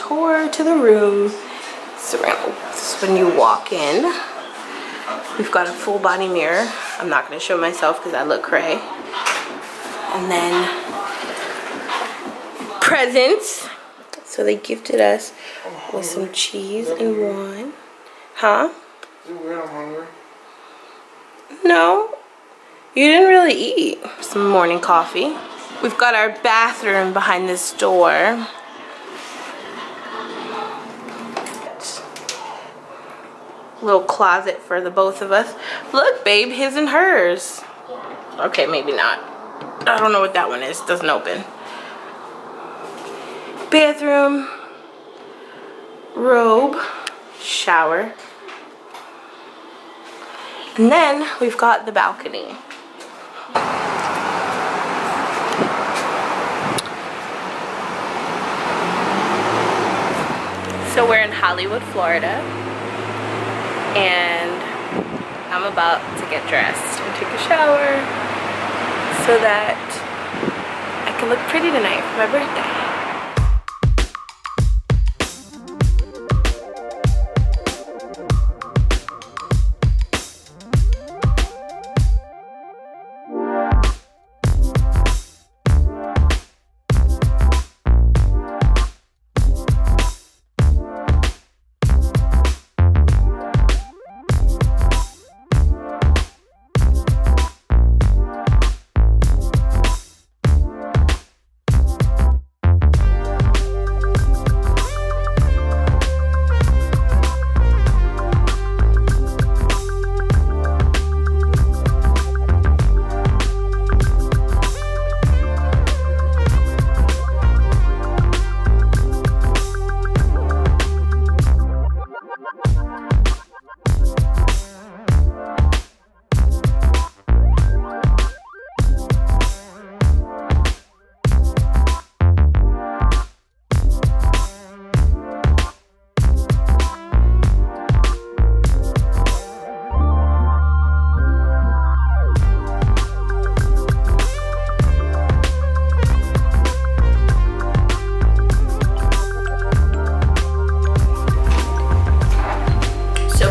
tour to the room. So this is when you walk in. We've got a full body mirror. I'm not going to show myself because I look cray. And then presents. So they gifted us with some cheese and wine. Huh? Is it weird I'm hungry? No. You didn't really eat. Some morning coffee. We've got our bathroom behind this door. Little closet for the both of us. Look, babe, his and hers. Okay, maybe not. I don't know what that one is. Doesn't open. Bathroom. Robe. Shower. And then we've got the balcony. So we're in Hollywood, Florida. And I'm about to get dressed and take a shower so that I can look pretty tonight for my birthday.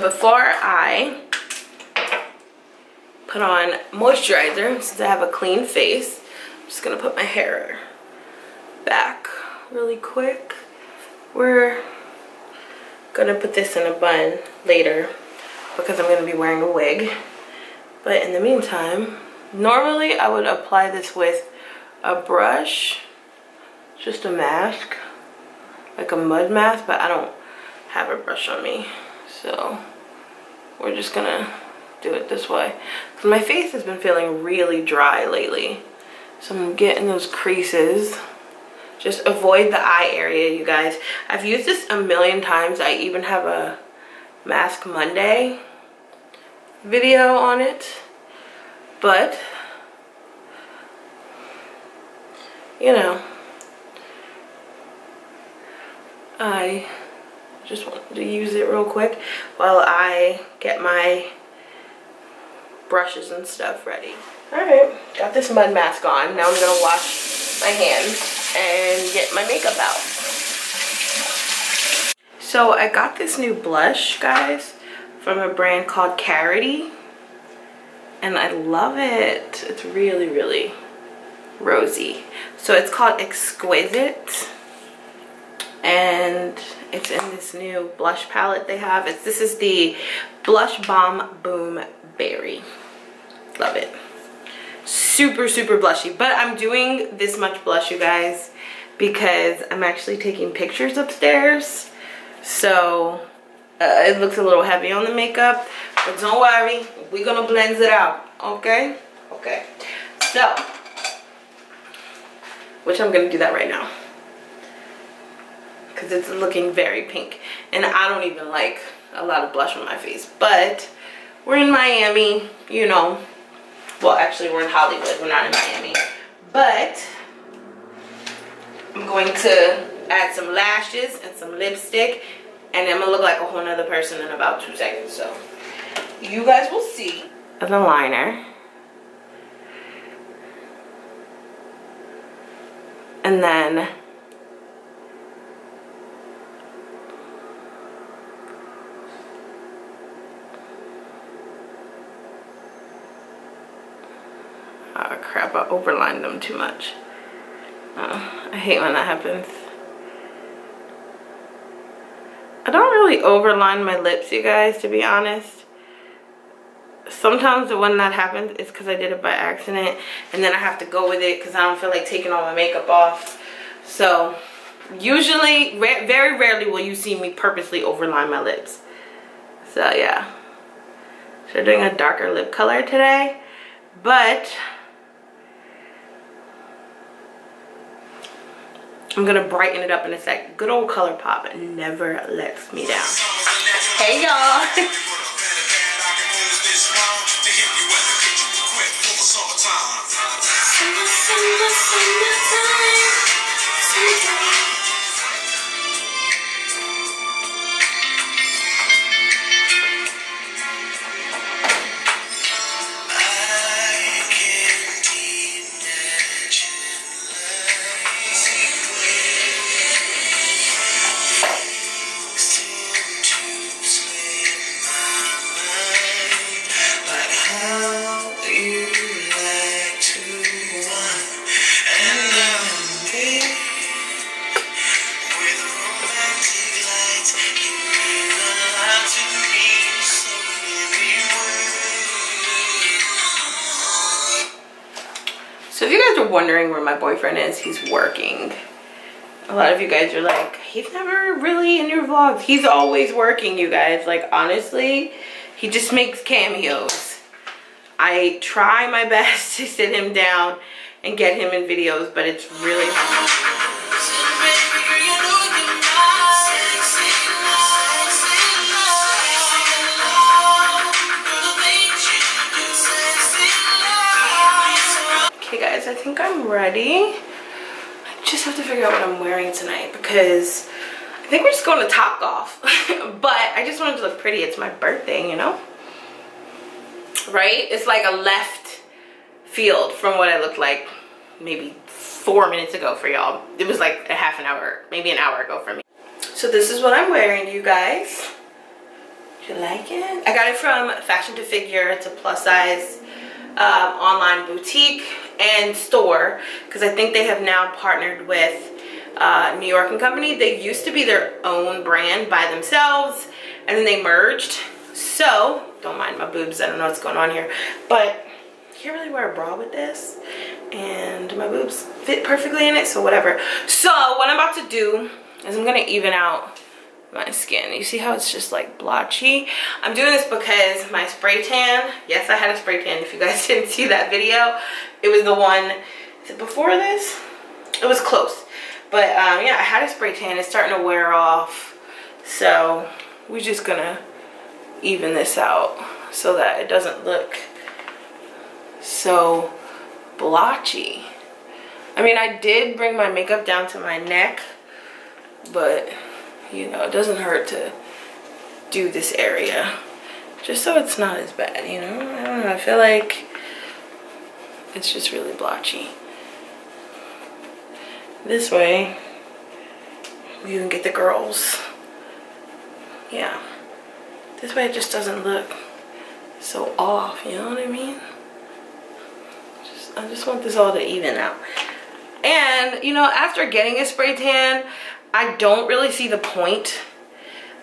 Before I put on moisturizer, since I have a clean face, I'm just gonna put my hair back really quick. We're gonna put this in a bun later because I'm gonna be wearing a wig. But in the meantime, normally I would apply this with a brush, just a mask, like a mud mask, but I don't have a brush on me. So we're just gonna do it this way. So my face has been feeling really dry lately. So I'm getting those creases. Just avoid the eye area, you guys. I've used this a million times. I even have a Mask Monday video on it. But, you know, I just wanted to use it real quick while I get my brushes and stuff ready. Alright, got this mud mask on. Now I'm gonna wash my hands and get my makeup out. So I got this new blush, guys, from a brand called Carity. And I love it. It's really, really rosy. So it's called Exquisite. And it's in this new blush palette they have. This is the Blush Bomb Boom Berry. Love it. Super, super blushy. But I'm doing this much blush, you guys, because I'm actually taking pictures upstairs. So it looks a little heavy on the makeup. But don't worry, we're gonna blend it out. Okay? Okay. So, which I'm gonna do that right now, because it's looking very pink, and I don't even like a lot of blush on my face. But we're in Miami, you know. Well, actually we're in Hollywood, we're not in Miami. But I'm going to add some lashes and some lipstick, and I'm gonna look like a whole nother person in about 2 seconds. So you guys will see. An liner, and then Oh crap, I overlined them too much. I hate when that happens. I don't really overline my lips, you guys, to be honest. Sometimes when that happens, it's because I did it by accident, and then I have to go with it because I don't feel like taking all my makeup off. So usually, very rarely will you see me purposely overline my lips. So yeah. So I'm doing a darker lip color today, but I'm gonna brighten it up in a sec. Good old ColourPop never lets me down. Hey y'all. So if you guys are wondering where my boyfriend is, he's working. A lot of you guys are like, he's never really in your vlogs. He's always working, you guys. Like, honestly, he just makes cameos. I try my best to sit him down and get him in videos, but it's really hard. Okay guys, I think I'm ready. I just have to figure out what I'm wearing tonight because I think we're just going to Topgolf. But I just wanted to look pretty. It's my birthday, you know? Right? It's like a left field from what I looked like maybe 4 minutes ago for y'all. It was like a half an hour, maybe an hour ago for me. So this is what I'm wearing, you guys. Do you like it? I got it from Fashion to Figure. It's a plus size online boutique and store because I think they have now partnered with New York and Company. They used to be their own brand by themselves and then they merged. So don't mind my boobs, I don't know what's going on here, but I can't really wear a bra with this and my boobs fit perfectly in it, so whatever. So what I'm about to do is I'm gonna even out my skin. You see how it's just like blotchy? I'm doing this because my spray tan, yes, I had a spray tan. If you guys didn't see that video, it was the one, is it before this? It was close. But yeah, I had a spray tan. It's starting to wear off. So we're just gonna even this out so that it doesn't look so blotchy. I mean, I did bring my makeup down to my neck, but you know, it doesn't hurt to do this area just so it's not as bad, you know? I don't know, I feel like it's just really blotchy. This way we can get the girls. Yeah, this way it just doesn't look so off, you know what I mean? I just want this all to even out. And you know, after getting a spray tan, I don't really see the point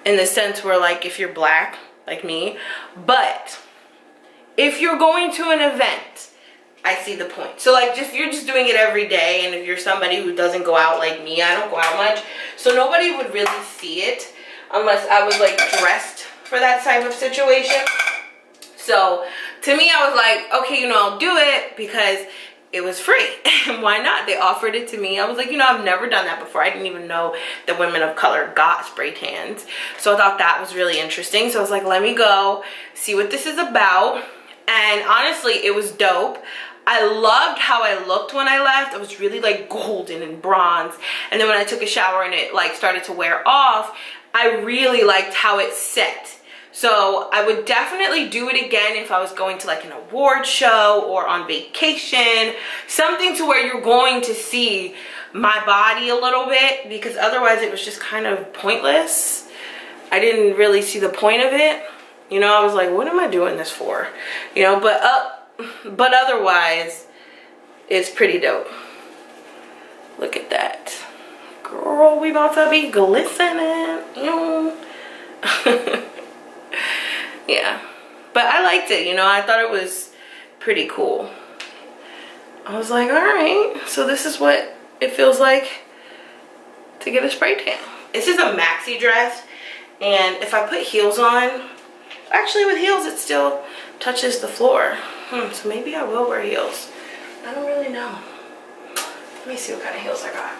in the sense where like if you're black like me, but if you're going to an event, I see the point. So like if you're just doing it every day and if you're somebody who doesn't go out like me, I don't go out much, so nobody would really see it unless I was like dressed for that type of situation. So to me, I was like, okay, you know, I'll do it because it was free. Why not? They offered it to me. I was like, you know, I've never done that before. I didn't even know that women of color got spray tans. So I thought that was really interesting. So I was like, let me go see what this is about. And honestly, it was dope. I loved how I looked when I left. I was really like golden and bronze. And then when I took a shower and it like started to wear off, I really liked how it set. So I would definitely do it again if I was going to like an award show or on vacation, something to where you're going to see my body a little bit, because otherwise it was just kind of pointless. I didn't really see the point of it. You know, I was like, what am I doing this for? You know, but otherwise, is pretty dope. Look at that. Girl, we about to be glistening. Yeah. But I liked it, you know. I thought it was pretty cool. I was like, alright. So this is what it feels like to get a spray tan. This is a maxi dress. And if I put heels on, actually with heels it still touches the floor. So maybe I will wear heels. I don't really know. Let me see what kind of heels I got.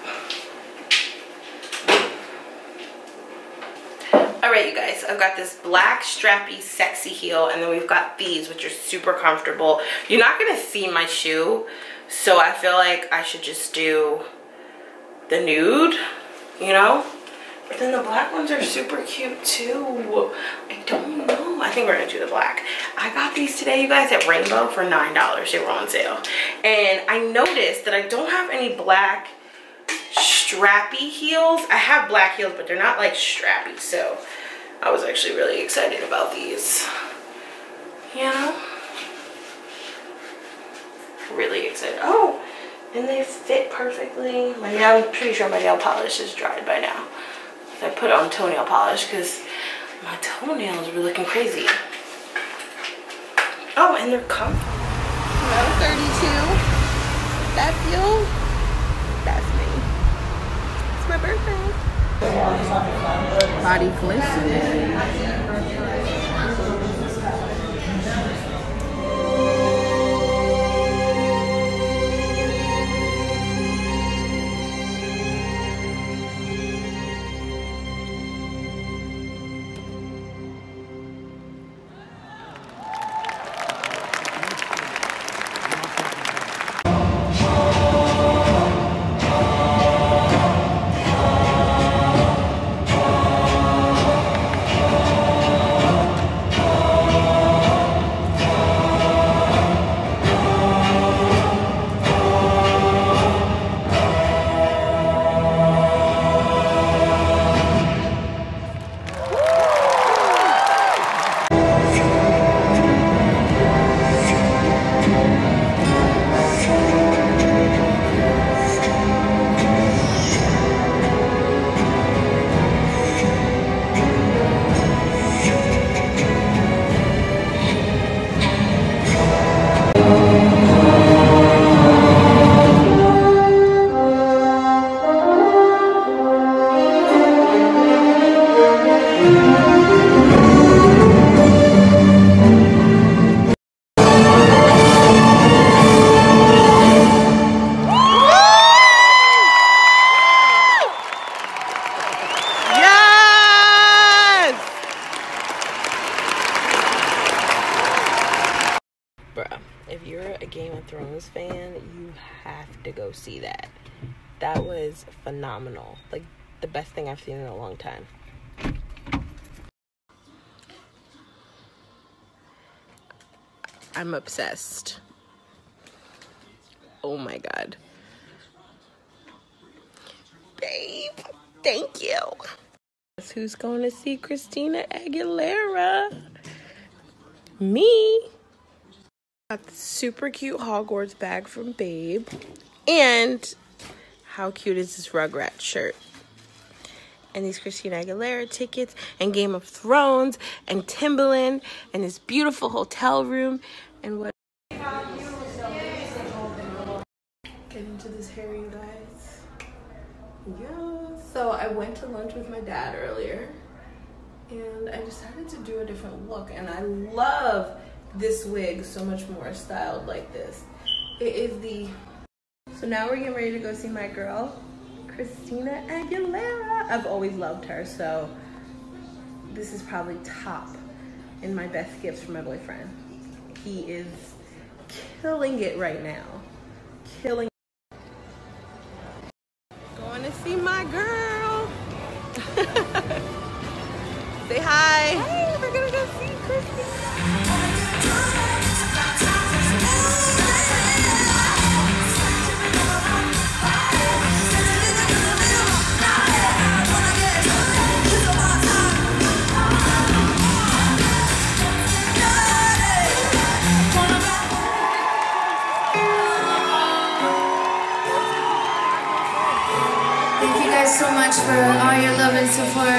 Alright, you guys, I've got this black strappy sexy heel, and then we've got these, which are super comfortable. You're not going to see my shoe, so I feel like I should just do the nude, you know? But then the black ones are super cute too. I don't know. I think we're going to do the black. I got these today, you guys, at Rainbow for $9. They were on sale. And I noticed that I don't have any black strappy heels. I have black heels, but they're not like strappy, so I was actually really excited about these, you know, really excited. Oh, and they fit perfectly. I'm pretty sure my nail polish is dried by now. I put on toenail polish because my toenails were looking crazy. Oh, and they're comfortable. No, 32. That feel? That's me. It's my birthday. Body glistening. Fan, you have to go see that. That was phenomenal. Like the best thing I've seen in a long time. I'm obsessed. Oh my god. Babe, thank you. Guess who's going to see Christina Aguilera? Me. Got the super cute Hogwarts bag from Babe. And how cute is this Rugrats shirt? And these Christina Aguilera tickets and Game of Thrones and Timbaland and this beautiful hotel room and what. Get into this hair, you guys. Yeah. So I went to lunch with my dad earlier and I decided to do a different look, and I love this wig so much more styled like this. It is the... So now we're getting ready to go see my girl, Christina Aguilera. I've always loved her, so this is probably top in my best gifts for my boyfriend. He is killing it right now. Killing it. Going to see my girl. Say hi. Hey, we're gonna go see Christina. love and support on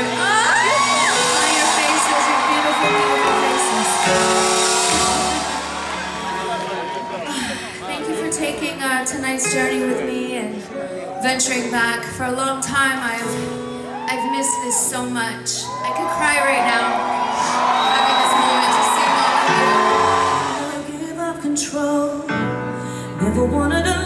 your faces, your beautiful, beautiful faces. Thank you for taking tonight's journey with me and venturing back. For a long time, I've missed this so much. I could cry right now, having this moment to sing all of you. Never give up control, never wanted to